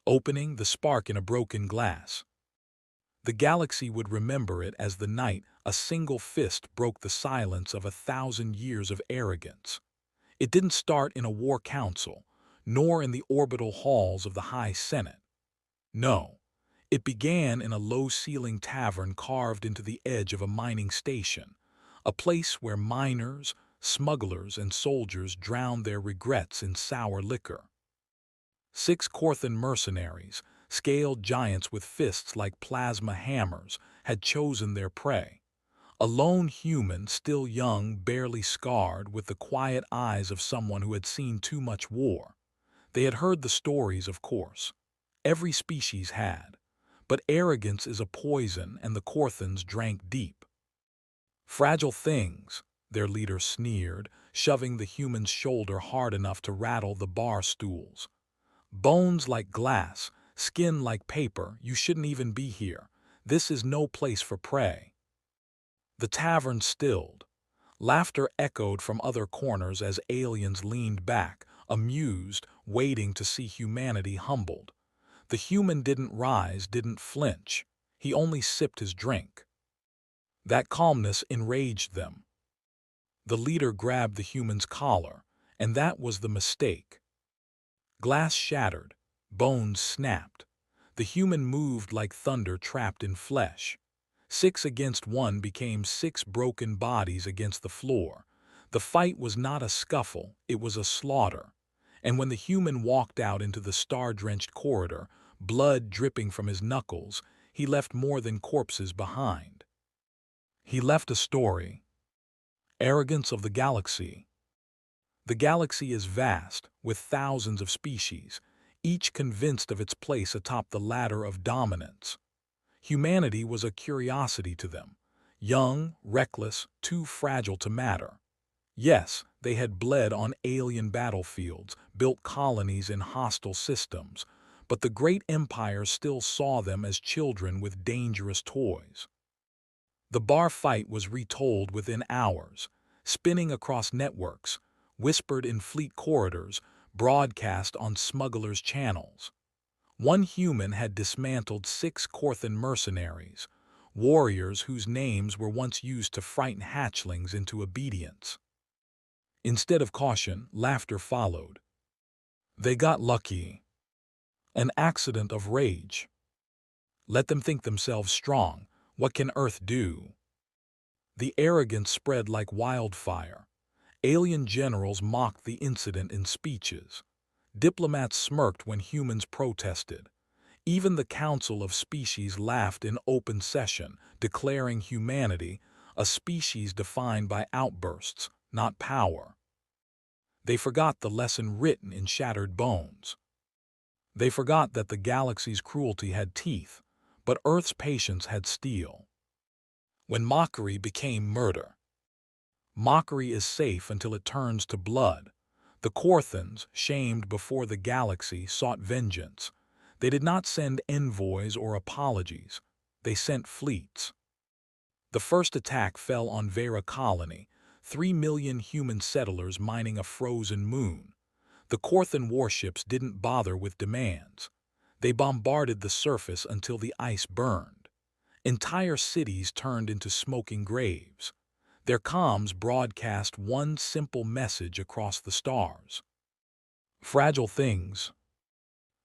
opening the spark in a broken glass. The galaxy would remember it as the night a single fist broke the silence of 1,000 years of arrogance. It didn't start in a war council, nor in the orbital halls of the High Senate. No, it began in a low-ceiling tavern carved into the edge of a mining station, a place where miners, smugglers, and soldiers drowned their regrets in sour liquor. 6 Corthan mercenaries, scaled giants with fists like plasma hammers, had chosen their prey. A lone human, still young, barely scarred, with the quiet eyes of someone who had seen too much war. They had heard the stories, of course. Every species had. But arrogance is a poison, and the Corthans drank deep. Fragile things, their leader sneered, shoving the human's shoulder hard enough to rattle the bar stools. Bones like glass, skin like paper, you shouldn't even be here. This is no place for prey. The tavern stilled. Laughter echoed from other corners as aliens leaned back, amused, waiting to see humanity humbled. The human didn't rise, didn't flinch. He only sipped his drink. That calmness enraged them. The leader grabbed the human's collar, and that was the mistake. Glass shattered, bones snapped. The human moved like thunder trapped in flesh. 6 against 1 became 6 broken bodies against the floor. The fight was not a scuffle, it was a slaughter. And when the human walked out into the star-drenched corridor, blood dripping from his knuckles, he left more than corpses behind. He left a story. Arrogance of the galaxy. The galaxy is vast, with thousands of species, each convinced of its place atop the ladder of dominance. Humanity was a curiosity to them, young, reckless, too fragile to matter. Yes, they had bled on alien battlefields, built colonies in hostile systems, but the great empires still saw them as children with dangerous toys. The bar fight was retold within hours, spinning across networks, whispered in fleet corridors, broadcast on smugglers' channels. One human had dismantled 6 Corthan mercenaries, warriors whose names were once used to frighten hatchlings into obedience. Instead of caution, laughter followed. They got lucky. An accident of rage. Let them think themselves strong. What can Earth do? The arrogance spread like wildfire. Alien generals mocked the incident in speeches. Diplomats smirked when humans protested. Even the Council of Species laughed in open session, declaring humanity a species defined by outbursts, not power. They forgot the lesson written in shattered bones. They forgot that the galaxy's cruelty had teeth, but Earth's patience had steel. When mockery became murder. Mockery is safe until it turns to blood. The Corthans, shamed before the galaxy, sought vengeance. They did not send envoys or apologies. They sent fleets. The first attack fell on Vera Colony, 3 million human settlers mining a frozen moon. The Corthan warships didn't bother with demands. They bombarded the surface until the ice burned. Entire cities turned into smoking graves. Their comms broadcast one simple message across the stars. Fragile things.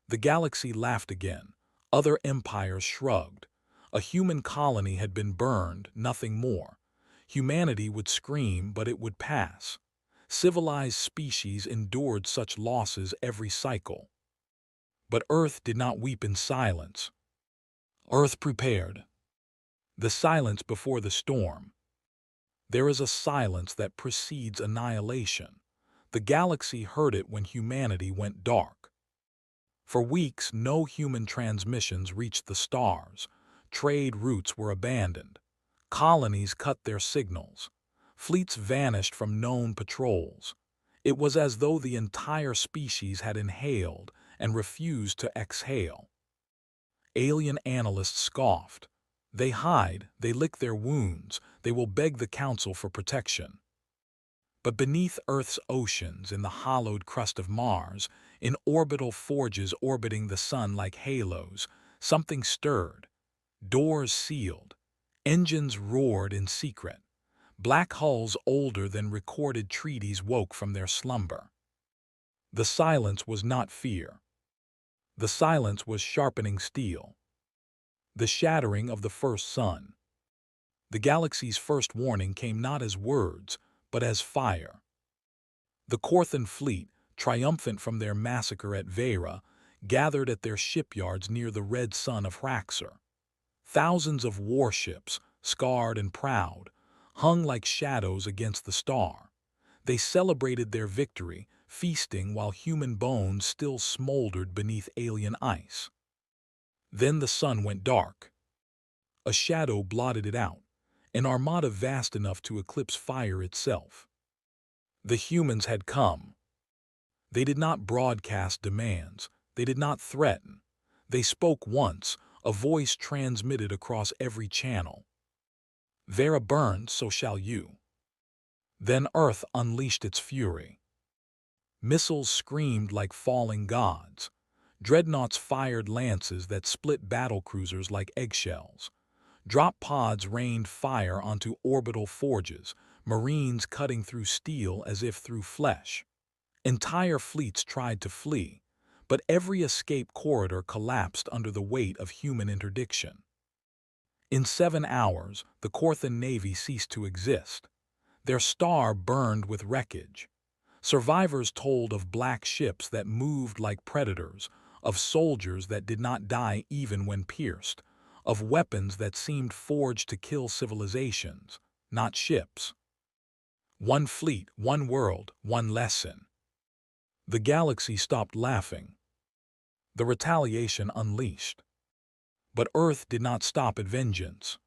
The galaxy laughed again. Other empires shrugged. A human colony had been burned, nothing more. Humanity would scream, but it would pass. Civilized species endured such losses every cycle. But Earth did not weep in silence. Earth prepared. The silence before the storm. There is a silence that precedes annihilation. The galaxy heard it when humanity went dark. For weeks, no human transmissions reached the stars. Trade routes were abandoned. Colonies cut their signals. Fleets vanished from known patrols. It was as though the entire species had inhaled and refused to exhale. Alien analysts scoffed. They hide, they lick their wounds, they will beg the Council for protection. But beneath Earth's oceans, in the hollowed crust of Mars, In orbital forges orbiting the sun like halos, something stirred. Doors sealed. Engines roared in secret. Black hulls older than recorded treaties woke from their slumber. The silence was not fear. The silence was sharpening steel. The shattering of the first sun. The galaxy's first warning came not as words, but as fire. The Corthan fleet, triumphant from their massacre at Vera, gathered at their shipyards near the red sun of Hraxor. Thousands of warships, scarred and proud, hung like shadows against the star. They celebrated their victory, feasting while human bones still smoldered beneath alien ice. Then the sun went dark. A shadow blotted it out, an armada vast enough to eclipse fire itself. The humans had come. They did not broadcast demands. They did not threaten. They spoke once, a voice transmitted across every channel. Vera burned, so shall you. Then Earth unleashed its fury. Missiles screamed like falling gods. Dreadnoughts fired lances that split battlecruisers like eggshells. Drop pods rained fire onto orbital forges, marines cutting through steel as if through flesh. Entire fleets tried to flee, but every escape corridor collapsed under the weight of human interdiction. In 7 hours, the Corthan Navy ceased to exist. Their star burned with wreckage. Survivors told of black ships that moved like predators, of soldiers that did not die even when pierced, of weapons that seemed forged to kill civilizations, not ships. One fleet, one world, one lesson. The galaxy stopped laughing. The retaliation unleashed. But Earth did not stop at vengeance.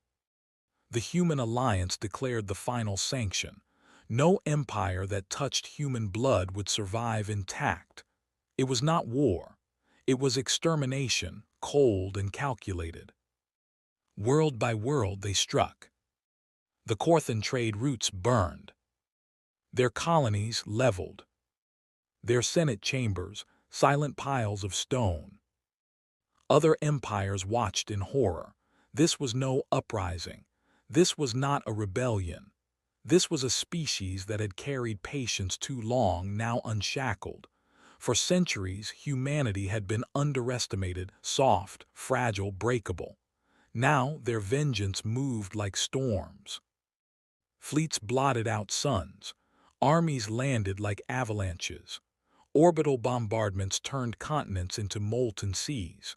The Human Alliance declared the final sanction. No empire that touched human blood would survive intact. It was not war. It was extermination, cold and calculated. World by world they struck. The Corthan trade routes burned. Their colonies leveled. Their senate chambers, silent piles of stone. Other empires watched in horror. This was no uprising. This was not a rebellion. This was a species that had carried patience too long, now unshackled. For centuries, humanity had been underestimated, soft, fragile, breakable. Now their vengeance moved like storms. Fleets blotted out suns. Armies landed like avalanches. Orbital bombardments turned continents into molten seas.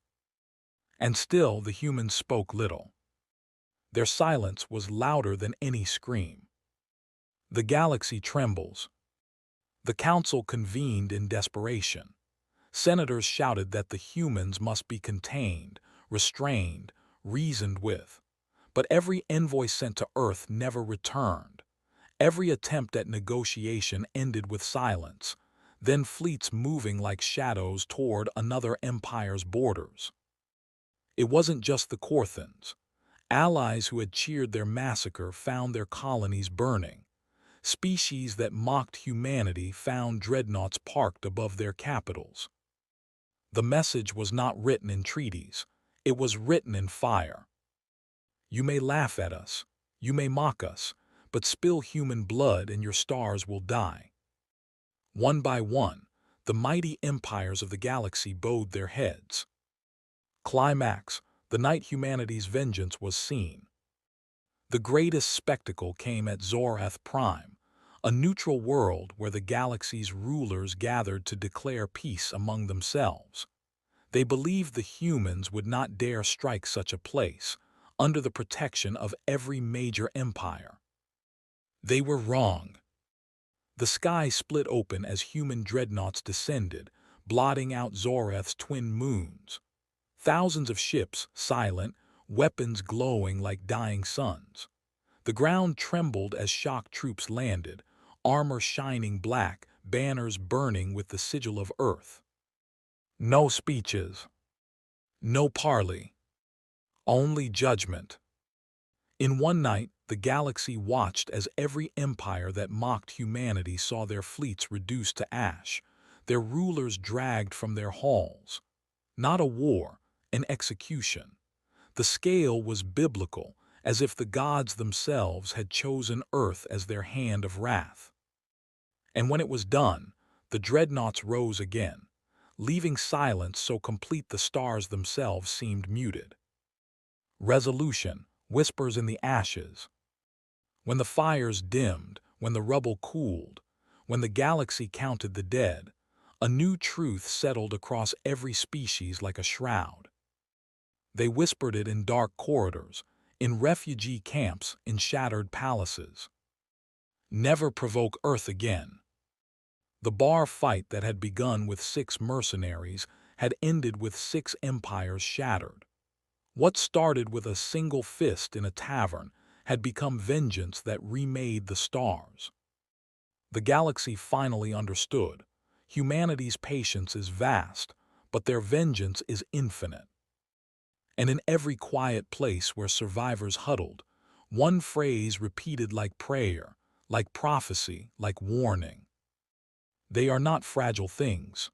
And still the humans spoke little. Their silence was louder than any scream. The galaxy trembles. The council convened in desperation. Senators shouted that the humans must be contained, restrained, reasoned with. But every envoy sent to Earth never returned. Every attempt at negotiation ended with silence, then fleets moving like shadows toward another empire's borders. It wasn't just the Corthans. Allies who had cheered their massacre found their colonies burning. Species that mocked humanity found dreadnoughts parked above their capitals. The message was not written in treaties. It was written in fire. You may laugh at us. You may mock us. But spill human blood and your stars will die. One by one, the mighty empires of the galaxy bowed their heads. Climax, the night humanity's vengeance was seen. The greatest spectacle came at Zorath Prime, a neutral world where the galaxy's rulers gathered to declare peace among themselves. They believed the humans would not dare strike such a place, under the protection of every major empire. They were wrong. The sky split open as human dreadnoughts descended, blotting out Zorath's twin moons. Thousands of ships, silent, weapons glowing like dying suns. The ground trembled as shock troops landed, armor shining black, banners burning with the sigil of Earth. No speeches. No parley. Only judgment. In one night, the galaxy watched as every empire that mocked humanity saw their fleets reduced to ash. their rulers dragged from their halls. Not a war, an execution. The scale was biblical, as if the gods themselves had chosen earth as their hand of wrath. And when it was done, the dreadnoughts rose again, leaving silence so complete the stars themselves seemed muted. Resolution, whispers in the ashes. When the fires dimmed, when the rubble cooled, when the galaxy counted the dead, a new truth settled across every species like a shroud. They whispered it in dark corridors, in refugee camps, in shattered palaces. Never provoke Earth again. The bar fight that had begun with 6 mercenaries had ended with 6 empires shattered. What started with a single fist in a tavern had become vengeance that remade the stars. The galaxy finally understood. Humanity's patience is vast, but their vengeance is infinite. And in every quiet place where survivors huddled, one phrase repeated like prayer, like prophecy, like warning. They are not fragile things.